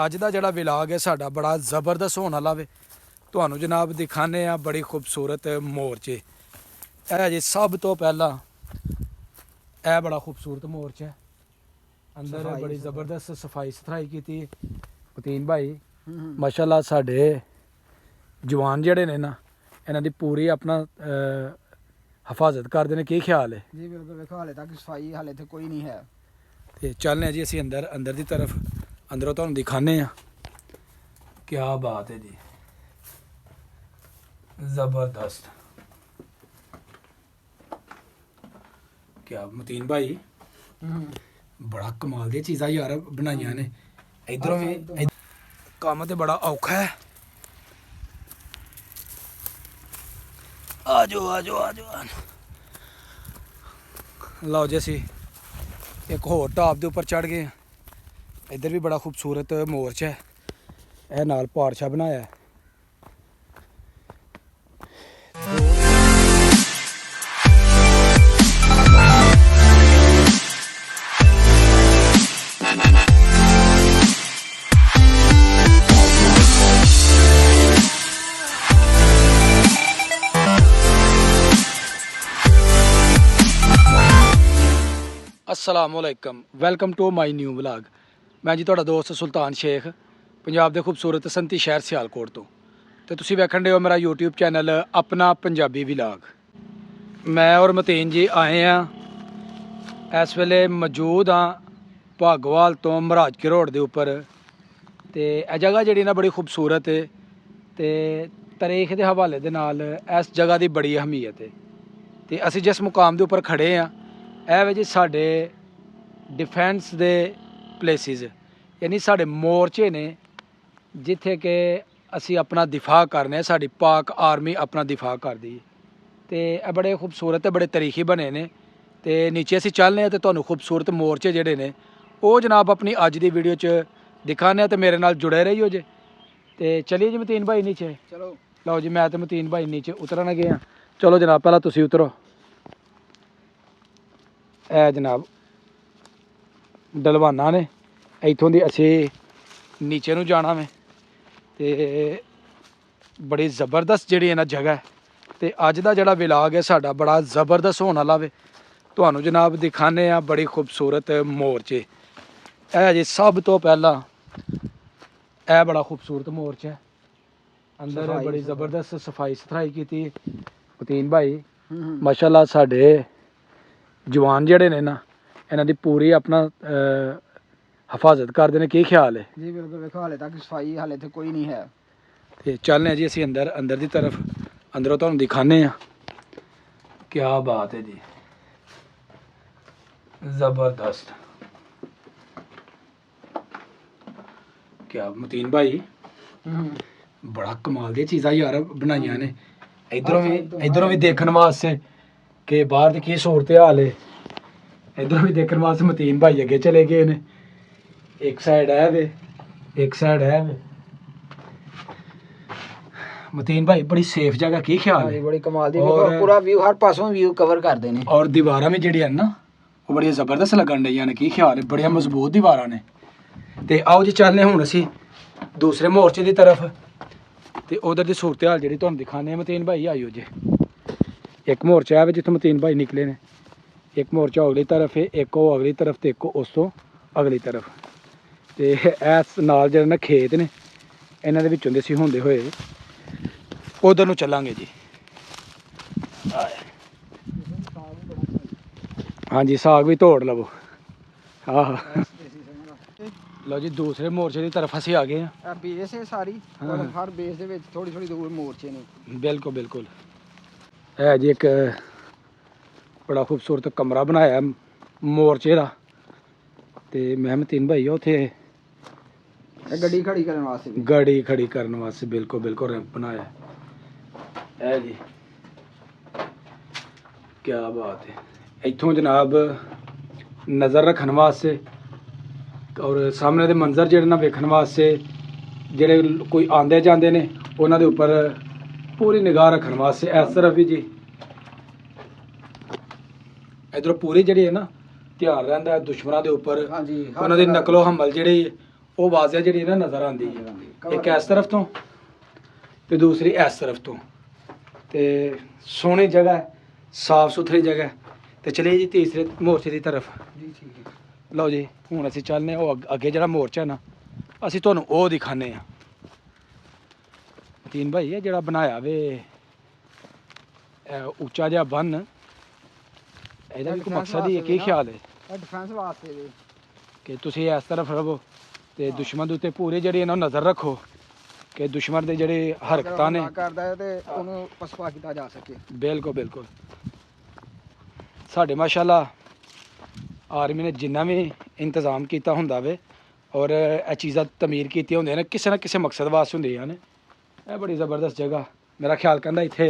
ਅੱਜ ਦਾ ਜਿਹੜਾ ਵਿਲਾਗ ਹੈ ਸਾਡਾ ਬੜਾ ਜ਼ਬਰਦਸਤ ਹੋਣ ਵਾਲਾ ਵੇ। ਤੁਹਾਨੂੰ ਜਨਾਬ ਦਿਖਾਣੇ ਆ ਬੜੀ ਖੂਬਸੂਰਤ ਮੋਰਚੇ। ਇਹ ਜੀ ਸਭ ਤੋਂ ਪਹਿਲਾਂ ਇਹ ਬੜਾ ਖੂਬਸੂਰਤ ਮੋਰਚਾ ਹੈ। ਅੰਦਰ ਬੜੀ ਜ਼ਬਰਦਸਤ ਸਫਾਈ ਸੁਥਰਾਈ ਕੀਤੀ ਮਤੀਨ ਭਾਈ ਮਾਸ਼ਾਅੱਲਾ। ਸਾਡੇ ਜਵਾਨ ਜਿਹੜੇ ਨੇ ਨਾ ਇਹਨਾਂ ਦੀ ਪੂਰੀ ਆਪਣਾ ਹਿਫਾਜ਼ਤ ਕਰਦੇ ਨੇ। ਕੀ ਖਿਆਲ ਹੈ ਜੀ? ਬਿਲਕੁਲ ਵੇਖੋ, ਹਾਲੇ ਤੱਕ ਸਫਾਈ ਹਾਲੇ ਤੇ ਕੋਈ ਨਹੀਂ ਹੈ। ਤੇ ਚੱਲਨੇ ਆ ਜੀ ਅਸੀਂ ਅੰਦਰ ਦੀ ਤਰਫ। ਅੰਦਰੋਂ ਤੁਹਾਨੂੰ ਦਿਖਾਣੇ ਆ। ਕੀ ਬਾਤ ਹੈ ਜੀ, ਜ਼ਬਰਦਸਤ। क्या मतीन भाई बड़ा कमाल दी चीज़ां यार बनाइयां ने। इधरों भी काम तो बड़ा औखा है। आ जाओ लो जी असी एक होर टाप के उपर चढ़ गए। इधर भी बड़ा खूबसूरत मोर्चा है। यह नाल पारछा बनाया है। अस्सलामुअलैकुम, welcome to my new vlog. मैं जी तुहाडा दोस्त सुल्तान शेख, पंजाब के खूबसूरत संती शहर सियालकोट तो। तो तुसीं वेखण दे हो मेरा यूट्यूब चैनल अपना पंजाबी व्लॉग। मैं और मतीन जी आए हैं इस वेले मौजूद हाँ भागोवाल तो महाराजके रोड के उपर। तो यह जगह जी ना बड़ी खूबसूरत है। तो तारीख के हवाले दे नाल इस जगह की बड़ी अहमीयत है। तो असी जिस मुकाम के उपर खड़े हाँ ਇਹ ਵੇ ਜੀ ਸਾਡੇ डिफेंस ਦੇ प्लेसिस, यानी साढ़े मोर्चे ने जिथे कि असी अपना दिफा करने। साड़ी पाक आर्मी अपना दिफा करती है। तो बड़े खूबसूरत बड़े तरीखी बने ने। तो नीचे असी चलने तो तुहानू खूबसूरत मोर्चे जोड़े ने वो जनाब अपनी अज की वीडियो च दिखाने। तो मेरे नाल जुड़े रहियो जे। तो चलिए जी मतीन भाई नीचे चलो। लो जी मैं तो मतीन भाई नीचे उतरन गए हैं। चलो जनाब पहला तुसी उतरो। ਇਹ जनाब डलवाना ने इतों की असी नीचे नू जाना में। तो बड़ी ज़बरदस्त जी ना जगह है। तो अज का जोड़ा विलाग है साड़ा बड़ा ज़बरदस्त होने वाला वे। तुहानू जनाब दिखाने आ बड़ी खूबसूरत मोर्चे। यह जी सब तो पहला यह बड़ा खूबसूरत मोर्चा है। अंदर बड़ी ज़बरदस्त सफाई सुथराई की मतीन भाई माशाअल्लाह। साढ़े जवान जड़े ने ना इन्हां दी पूरी अपना हिफाजत करते हैं। की ख्याल है? जी बिल्कुल वेखो, हाले तक सफाई हाले तो कोई नहीं है। तो चलने जी असी अंदर की तरफ। अंदरों तुहानू दिखाने आ। क्या बात है जी, जबरदस्त। क्या मतीन भाई बड़ा कमाल दी चीज़ां यार बनाइयां ने। इधरों भी देखने वास्ते कि बाहर की सूरत हाल है। इधरों भी देखने वास्ते मतीन भाई अगे चले गए ने। एक साइड है वे, एक साइड है वे। मतीन भाई बड़ी सेफ जगह। की ख्याल है? बड़ी कमाल दी, पूरा व्यू हर पासों व्यू कवर कर देने। और दीवारां भी जिहड़ियां ना वो बड़ी जबरदस्त लगन डईयां ने। की ख्याल है? बड़ियां मजबूत दीवारां ने। ते आओ जी चलने हुण असी दूसरे मोर्चे की तरफ। ते उधर की सूरत हाल जिहड़ी तुहानू दिखाने मतीन भाई आइयो जी। एक मोर्चा है जितों मतीन भाई निकले ने। एक मोर्चा अगली तरफ है, एक वो अगली तरफ, तो एक उस तो अगली तरफ। तो इस नाल जिहड़े ना खेत ने इन्हां दे विचों दे असीं होंदे होए उधर नूं चलांगे जी। हाँ जी साग भी तोड़ लवो। हाँ लो जी दूसरे मोर्चे की तरफ असीं आ गए हैं। बेस है सारी और हर बेस दे विच थोड़ी थोड़ी दूर मोर्चे ने। बिल्कुल बिल्कुल। है जी एक बड़ा खूबसूरत कमरा बनाया मोर्चे का। तो मैं मतीन भाई उत्थे गड्डी खड़ी करने वास्ते गाड़ी खड़ी करने वास्ते बिल्कुल बिल्कुल रैंप बनाया है जी। क्या बात है। इत्थों जनाब नज़र रखने वास्ते और सामने के मंजर जेह्ड़े ना वेखण वास्ते जेह्ड़े कोई आंदे जांदे ने उन्हां दे उपर पूरी निगाह रखने वास्ते। इस तरफ भी जी इधरों पूरी जी है ना ध्यान रहिंदा दुश्मनों के उपर। उन्होंने नकलो हमल जी ਉਹ ਵਾਜ਼ਿਆ ਜਿਹੜੀ ਨਾ ਨਜ਼ਰ ਆਉਂਦੀ ਹੈ, ਇੱਕ ਇਸ ਤਰਫ ਤੋਂ ਤੇ ਦੂਸਰੀ ਇਸ ਤਰਫ ਤੋਂ। ਤੇ ਸੋਹਣੀ ਜਗ੍ਹਾ ਹੈ, ਸਾਫ ਸੁਥਰੀ ਜਗ੍ਹਾ ਹੈ। ਤੇ ਚਲੀਏ ਜੀ ਤੀਸਰੇ ਮੋਰਚੇ ਦੀ ਤਰਫ। ਜੀ ਠੀਕ ਹੈ। ਲਓ ਜੀ ਹੁਣ ਅਸੀਂ ਚੱਲਨੇ ਉਹ ਅੱਗੇ ਜਿਹੜਾ ਮੋਰਚਾ ਨਾ ਅਸੀਂ ਤੁਹਾਨੂੰ ਉਹ ਦਿਖਾਣੇ ਆ। ਮਤੀਨ ਭਾਈ ਇਹ ਜਿਹੜਾ ਬਣਾਇਆ ਵੇ ਉੱਚਾ ਜਿਹਾ ਬੰਨ, ਇਹਦਾ ਵੀ ਕੋਈ ਮਕਸਦ ਹੀ ਹੈ, ਕੀ ਖਿਆਲ ਹੈ? ਇਹ ਡਿਫੈਂਸ ਵਾਸਤੇ ਵੀ ਕਿ ਤੁਸੀਂ ਇਸ ਤਰਫ ਰਹੋ ਤੇ ਦੁਸ਼ਮਣ ਦੇ ਉੱਤੇ ਪੂਰੀ ਜਿਹੜੀ ਇਹਨਾਂ ਨਜ਼ਰ ਰੱਖੋ ਕਿ ਦੁਸ਼ਮਣ ਦੇ ਜਿਹੜੇ ਹਰਕਤਾਂ ਨੇ ਕਰਦਾ ਹੈ ਤੇ ਉਹਨੂੰ ਪਸਪਾ ਕੀਤਾ ਜਾ ਸਕੇ। ਬਿਲਕੁਲ ਬਿਲਕੁਲ। ਸਾਡੇ ਮਾਸ਼ਾਅੱਲਾ ਆਰਮੀ ਨੇ ਜਿੰਨਾ ਵੀ ਇੰਤਜ਼ਾਮ ਕੀਤਾ ਹੁੰਦਾ ਵੇ ਔਰ ਇਹ ਚੀਜ਼ਾਂ ਤਮੀਰ ਕੀਤੀਆਂ ਹੁੰਦੀਆਂ ਨੇ ਕਿਸੇ ਨਾ ਕਿਸੇ ਮਕਸਦ ਵਾਸਤੇ ਹੁੰਦੀਆਂ ਨੇ। ਇਹ ਬੜੀ ਜ਼ਬਰਦਸਤ ਜਗ੍ਹਾ, ਮੇਰਾ ਖਿਆਲ ਕਹਿੰਦਾ ਇੱਥੇ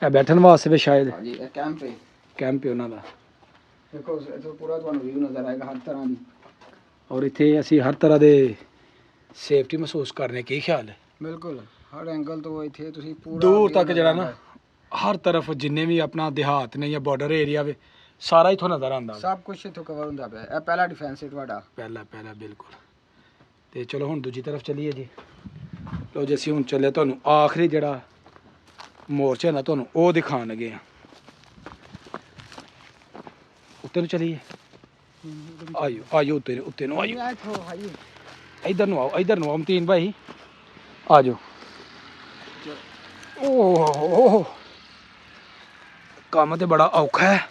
ਇਹ ਬੈਠਣ ਵਾਸਤੇ ਵੀ ਸ਼ਾਇਦ ਹਾਂਜੀ ਇਹ ਕੈਂਪ ਹੈ। ਕੈਂਪ ਹੈ ਉਹਨਾਂ ਦਾ। ਦੇਖੋ ਇੱਥੇ ਪੂਰਾ ਤੁਹਾਨੂੰ ਵਿਊ ਨਜ਼ਰ ਆਏਗਾ ਹਰ ਤਰ੍ਹਾਂ ਦੀ। ਔਰ ਇੱਥੇ ਅਸੀਂ ਹਰ ਤਰ੍ਹਾਂ ਦੇ ਸੇਫਟੀ ਮਹਿਸੂਸ ਕਰਨੇ, ਕੀ ਖਿਆਲ ਹੈ? ਬਿਲਕੁਲ ਹਰ ਐਂਗਲ ਤੋਂ ਇੱਥੇ ਤੁਸੀਂ ਪੂਰਾ ਦੂਰ view ਤੱਕ ਨਜ਼ਰ ਜਿਹੜਾ ਨਾ ਆਉਂਦਾ ਹਰ ਤਰਫ ਜਿੰਨੇ ਵੀ ਆਪਣਾ ਦਿਹਾਤ ਨੇ ਜਾਂ ਬਾਰਡਰ ਏਰੀਆ ਵੇ ਸਾਰਾ ਇੱਥੋਂ ਨਜ਼ਰ ਆਉਂਦਾ ਹੈ। ਸਭ ਕੁਝ ਇੱਥੋਂ ਕਵਰ ਹੁੰਦਾ ਪਿਆ। ਇਹ ਪਹਿਲਾ ਡਿਫੈਂਸ ਹੈ ਤੁਹਾਡਾ। ਪਹਿਲਾ ਬਿਲਕੁਲ। ਤੇ ਚਲੋ ਹੁਣ ਦੂਜੀ ਤਰਫ ਚੱਲੀਏ ਜੀ। ਲਓ ਜੀ ਅਸੀਂ ਹੁਣ ਚੱਲੇ ਤੁਹਾਨੂੰ ਆਖਰੀ ਜਿਹੜਾ ਮੋਰਚਾ ਨਾ ਤੁਹਾਨੂੰ ਉਹ ਦਿਖਾਣ ਲੱਗੇ ਆ। ਉੱਤੇ ਨੂੰ ਚਲੀਏ, ਆਇਓ ਉੱਤੇ ਨੂੰ ਆਇਓ, ਇੱਥੋਂ ਆਈਏ। ਇੱਧਰ ਨੂੰ ਆਓ ਮਤੀਨ ਭਾਈ, ਆ ਜਾਓ। ਓਹ ਕੰਮ ਤੇ ਬੜਾ ਔਖਾ ਹੈ।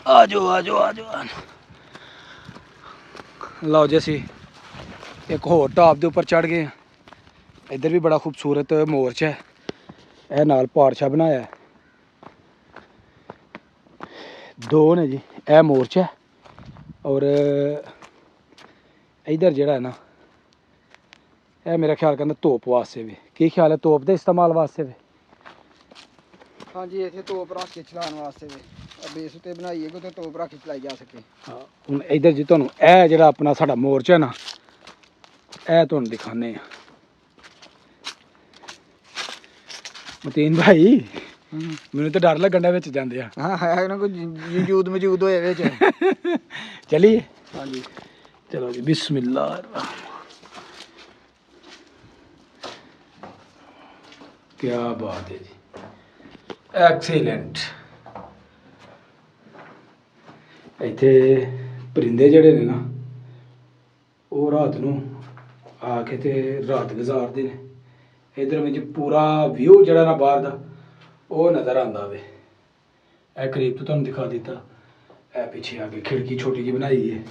ਆ ਜਾਓ। ਲਓ ਜੀ ਅਸੀਂ ਇੱਕ ਹੋਰ ਟਾਪ ਦੇ ਉੱਪਰ ਚੜ ਗਏ। ਇੱਧਰ ਵੀ ਬੜਾ ਖੂਬਸੂਰਤ ਮੋਰਚਾ ਹੈ, ਇਹ ਨਾਲ ਪਾਰਸ਼ਾ ਬਣਾਇਆ ਹੈ। ਦੋ ਨੇ ਜੀ ਇਹ ਮੋਰਚਾ ਔਰ ਇੱਧਰ ਜਿਹੜਾ ਹੈ ਨਾ ਇਹ ਮੇਰਾ ਖਿਆਲ ਕਹਿੰਦਾ ਤੋਪ ਵਾਸਤੇ ਵੀ। ਕੀ ਖਿਆਲ ਹੈ, ਤੋਪ ਦੇ ਇਸਤੇਮਾਲ ਵਾਸਤੇ ਵੀ? ਹਾਂਜੀ ਇੱਥੇ ਤੋਪ ਰੱਖ ਕੇ ਚਲਾਉਣ ਵਾਸਤੇ ਵੀ ਬੇਸ ਉੱਤੇ ਬਣਾਈਏ ਕਿ ਉੱਥੇ ਤੋਪ ਰੱਖ ਕੇ ਚਲਾਈ ਜਾ ਸਕੇ। ਹਾਂ ਹੁਣ ਇੱਧਰ ਜੀ ਤੁਹਾਨੂੰ ਇਹ ਜਿਹੜਾ ਆਪਣਾ ਸਾਡਾ ਮੋਰਚਾ ਨਾ ਇਹ ਤੁਹਾਨੂੰ ਦਿਖਾਣੇ ਆ। ਮਤੀਨ ਭਾਈ ਮੈਨੂੰ ਤਾਂ ਡਰ ਲੱਗਣ ਦਾ ਵਿੱਚ ਜਾਂਦੇ ਆ। ਹਾਂ ਹੈ ਨਾ ਕੋਈ ਮੌਜੂਦ ਹੋਏ ਵਿੱਚ। ਚਲੀਏ। ਹਾਂਜੀ ਚਲੋ ਜੀ ਬਿਸਮਿल्लाह। क्या बात है जी, ਐਕਸੀਲੈਂਟ। ਇੱਥੇ ਪਰਿੰਦੇ ਜਿਹੜੇ ਨੇ ਨਾ ਉਹ ਰਾਤ ਨੂੰ ਆ ਕੇ ਤੇ ਰਾਤ ਗੁਜ਼ਾਰਦੇ ਨੇ। ਇਧਰ ਵਿੱਚ ਪੂਰਾ ਵਿਊ ਜਿਹੜਾ ਨਾ ਬਾਹਰ ਦਾ ਉਹ ਨਜ਼ਰ ਆਉਂਦਾ ਵੇ। ਇਹ ਕਰੀਬ ਤੋਂ ਤੁਹਾਨੂੰ ਦਿਖਾ ਦਿੱਤਾ। ਇਹ ਪਿੱਛੇ ਆ ਕੇ ਖਿੜਕੀ ਛੋਟੀ ਜਿਹੀ ਬਣਾਈ ਹੈ।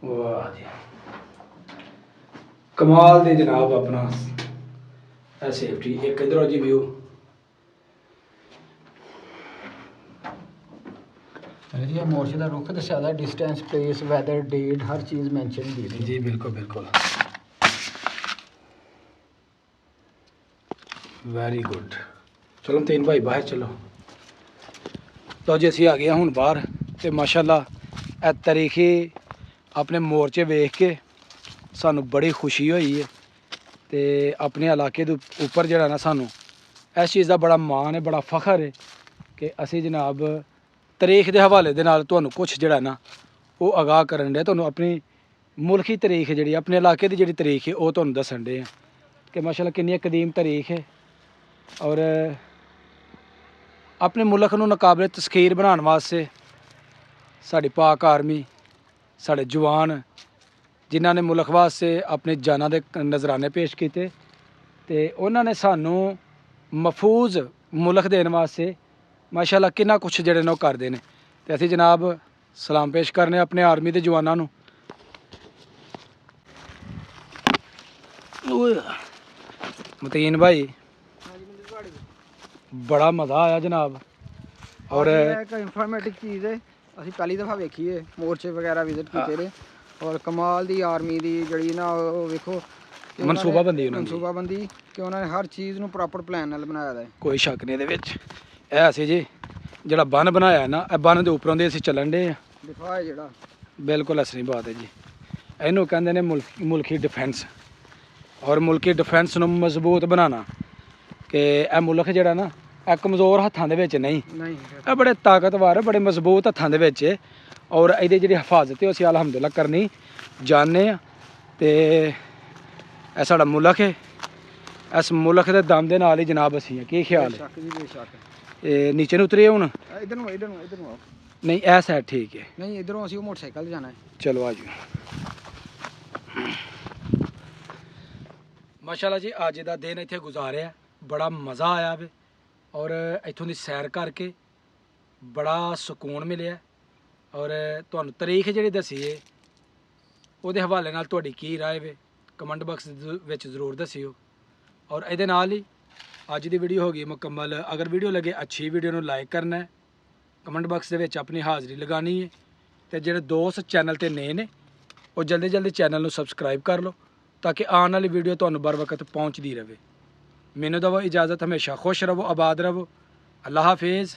ਵਾਹ ਜੀ ਕਮਾਲ ਦੇ ਜਨਾਬ ਆਪਣਾ ਇਹ ਸੇਫਟੀ। ਇੱਕ ਇਧਰੋਂ ਜੀ ਵਿਊ ਜੀ ਮੋਰਚੇ ਦਾ ਰੁੱਖ ਦੱਸਿਆ ਦਾ, ਡਿਸਟੈਂਸ, ਪਲੇਸ, ਵੈਦਰ, ਡੇਟ, ਹਰ ਚੀਜ਼ ਮੈਂਸ਼ਨ ਦੀ ਹੈ ਜੀ। ਬਿਲਕੁਲ ਵੈਰੀ ਗੁੱਡ। ਚਲੋ ਮਤੀਨ ਭਾਈ ਬਾਹਰ ਚਲੋ। ਲਓ ਜੀ ਅਸੀਂ ਆ ਗਏ ਹੁਣ ਬਾਹਰ ਤੇ ਮਾਸ਼ਾਅੱਲਾ ਇਹ ਤਰੀਖੀ ਆਪਣੇ ਮੋਰਚੇ ਵੇਖ ਕੇ ਸਾਨੂੰ ਬੜੀ ਖੁਸ਼ੀ ਹੋਈ ਹੈ ਤੇ ਆਪਣੇ ਇਲਾਕੇ ਦੇ ਉੱਪਰ ਜਿਹੜਾ ਨਾ ਸਾਨੂੰ ਇਸ ਚੀਜ਼ ਦਾ ਬੜਾ ਮਾਣ ਹੈ, ਬੜਾ ਫਖਰ ਹੈ ਕਿ ਅਸੀਂ ਜਨਾਬ ਤਾਰੀਖ ਦੇ ਹਵਾਲੇ ਦੇ ਨਾਲ ਤੁਹਾਨੂੰ ਕੁਛ ਜਿਹੜਾ ਨਾ ਉਹ ਆਗਾਹ ਕਰਨ ਦੇ, ਤੁਹਾਨੂੰ ਆਪਣੀ ਮੁਲਕੀ ਤਾਰੀਖ ਜਿਹੜੀ ਆਪਣੇ ਇਲਾਕੇ ਦੀ ਜਿਹੜੀ ਤਾਰੀਖ ਹੈ ਉਹ ਤੁਹਾਨੂੰ ਦੱਸਣ ਦੇ ਆ ਕਿ ਮਾਸ਼ਾਅੱਲਾ ਕਿੰਨੀ ਕਦੀਮ ਤਾਰੀਖ ਹੈ ਔਰ ਆਪਣੇ ਮੁਲਕ ਨੂੰ ਨਾਕਾਬਲੇ ਤਸਖੀਰ ਬਣਾਉਣ ਵਾਸਤੇ ਸਾਡੀ ਪਾਕ ਆਰਮੀ, ਸਾਡੇ ਜਵਾਨ ਜਿਨ੍ਹਾਂ ਨੇ ਮੁਲਕ ਵਾਸਤੇ ਆਪਣੇ ਜਾਨਾਂ ਦੇ ਨਜ਼ਰਾਨੇ ਪੇਸ਼ ਕੀਤੇ ਤੇ ਉਹਨਾਂ ਨੇ ਸਾਨੂੰ ਮਹਿਫੂਜ਼ ਮੁਲਕ ਦੇਣ ਵਾਸਤੇ ਮਾਸ਼ਾਅੱਲਾ ਕਿੰਨਾ ਕੁਛ ਜਿਹੜੇ ਨੇ ਉਹ ਕਰਦੇ ਨੇ। ਤੇ ਅਸੀਂ ਜਨਾਬ ਸਲਾਮ ਪੇਸ਼ ਕਰਨੇ ਆਪਣੇ ਆਰਮੀ ਦੇ ਜਵਾਨਾਂ ਨੂੰ। ਮਤੀਨ ਭਾਈ ਬੜਾ ਮਜ਼ਾ ਆਇਆ ਜਨਾਬ। ਔਰ ਇੱਕ ਇਨਫੋਰਮੇਟਿਵ ਚੀਜ਼ ਹੈ, ਅਸੀਂ ਪਹਿਲੀ ਦਫਾ ਵੇਖੀਏ ਮੋਰਚੇ ਵਗੈਰਾ ਵਿਜ਼ਿਟ ਕੀਤੇ ਨੇ ਔਰ ਕਮਾਲ ਦੀ ਆਰਮੀ ਦੀ ਜਿਹੜੀ ਨਾ ਉਹ ਵੇਖੋ ਮਨਸੂਬਾਬੰਦੀ ਕਿ ਉਹਨਾਂ ਨੇ ਹਰ ਚੀਜ਼ ਨੂੰ ਪ੍ਰੋਪਰ ਪਲਾਨ ਨਾਲ ਬਣਾਇਆ ਹੈ। ਕੋਈ ਸ਼ੱਕ ਨਹੀਂ ਇਹਦੇ ਵਿੱਚ। ਇਹ ਅਸੀਂ ਜੀ ਜਿਹੜਾ ਬੰਨ ਬਣਾਇਆ ਨਾ ਇਹ ਬੰਨ ਦੇ ਉੱਪਰੋਂ ਦੇ ਅਸੀਂ ਚੱਲਣ ਦੇ ਆ। ਦਿਫਾ ਹੈ ਜਿਹੜਾ ਬਿਲਕੁਲ ਅਸਲੀ ਬਾਤ ਹੈ ਜੀ। ਇਹਨੂੰ ਕਹਿੰਦੇ ਨੇ ਮੁਲਕੀ ਡਿਫੈਂਸ ਔਰ ਮੁਲਕੀ ਡਿਫੈਂਸ ਨੂੰ ਮਜ਼ਬੂਤ ਬਣਾਉਣਾ ਕਿ ਇਹ ਮੁਲਕ ਜਿਹੜਾ ਨਾ ਇਹ ਕਮਜ਼ੋਰ ਹੱਥਾਂ ਦੇ ਵਿੱਚ ਨਹੀਂ, ਨਹੀਂ ਇਹ ਬੜੇ ਤਾਕਤਵਰ ਬੜੇ ਮਜ਼ਬੂਤ ਹੱਥਾਂ ਦੇ ਵਿੱਚ ਹੈ। ਔਰ ਇਹਦੀ ਜਿਹੜੀ ਹਿਫਾਜ਼ਤ ਹੈ ਉਹ ਅਸੀਂ ਅਲਹਮਦੁਲਿਲਾ ਕਰਨੀ ਜਾਣਦੇ ਹਾਂ। ਤੇ ਇਹ ਸਾਡਾ ਮੁਲਕ ਹੈ, ਇਸ ਮੁਲਕ ਦੇ ਦਮ ਦੇ ਨਾਲ ਹੀ ਜਨਾਬ ਅਸੀਂ ਹਾਂ। ਕੀ ਖਿਆਲ ਹੈ? ਬੇਸ਼ੱਕ ਜੀ ਬੇਸ਼ੱਕ। ਇਹ ਨੀਚੇ ਨੂੰ ਉਤਰੀਏ ਹੁਣ? ਇਧਰ ਨੂੰ ਇਧਰ ਨੂੰ ਇਧਰ ਨੂੰ ਆਓ। ਨਹੀਂ ਇਹ ਸਾਈਡ ਠੀਕ ਹੈ। ਨਹੀਂ ਇਧਰੋਂ ਅਸੀਂ ਉਹ ਮੋਟਰਸਾਈਕਲ ਤੇ ਜਾਣਾ ਹੈ। ਚਲੋ ਆ ਜਾਓ। ਮਾਸ਼ਾਅੱਲਾ ਜੀ ਅੱਜ ਦਾ ਦਿਨ ਇੱਥੇ ਗੁਜ਼ਾਰਿਆ, ਬੜਾ ਮਜ਼ਾ ਆਇਆ ਵੇ ਔਰ ਇੱਥੋਂ ਦੀ ਸੈਰ ਕਰਕੇ ਬੜਾ ਸਕੂਨ ਮਿਲਿਆ। ਔਰ ਤੁਹਾਨੂੰ ਤਾਰੀਖ ਜਿਹੜੀ ਦੱਸੀ ਹੈ ਉਹਦੇ ਹਵਾਲੇ ਨਾਲ ਤੁਹਾਡੀ ਕੀ ਰਾਏ ਵੇ ਕਮੈਂਟ ਬਾਕਸ ਵਿੱਚ ਜ਼ਰੂਰ ਦੱਸਿਓ। ਔਰ ਇਹਦੇ ਨਾਲ ਹੀ ਅੱਜ ਦੀ ਵੀਡੀਓ ਹੋ ਗਈ ਮੁਕੰਮਲ। ਅਗਰ ਵੀਡੀਓ ਲੱਗੇ ਅੱਛੀ, ਵੀਡੀਓ ਨੂੰ ਲਾਈਕ ਕਰਨਾ ਹੈ, ਕਮੈਂਟ ਬਾਕਸ ਦੇ ਵਿੱਚ ਆਪਣੀ ਹਾਜ਼ਰੀ ਲਗਾਉਣੀ ਹੈ। ਤੇ ਜਿਹੜੇ ਦੋਸਤ ਚੈਨਲ ਤੇ ਨਏ ਨੇ ਉਹ ਜਲਦੀ ਜਲਦੀ ਚੈਨਲ ਨੂੰ ਸਬਸਕ੍ਰਾਈਬ ਕਰ ਲਓ ਤਾਂ ਕਿ ਆਉਣ ਵਾਲੀ ਵੀਡੀਓ ਤੁਹਾਨੂੰ बर वक्त ਪਹੁੰਚਦੀ ਰਹੇ। ਮੈਨੂੰ ਦਵੋ ਇਜਾਜ਼ਤ, ਹਮੇਸ਼ਾ ਖੁਸ਼ ਰਹੋ, ਆਬਾਦ ਰਹੋ। ਅੱਲਾ ਹਾਫਿਜ਼।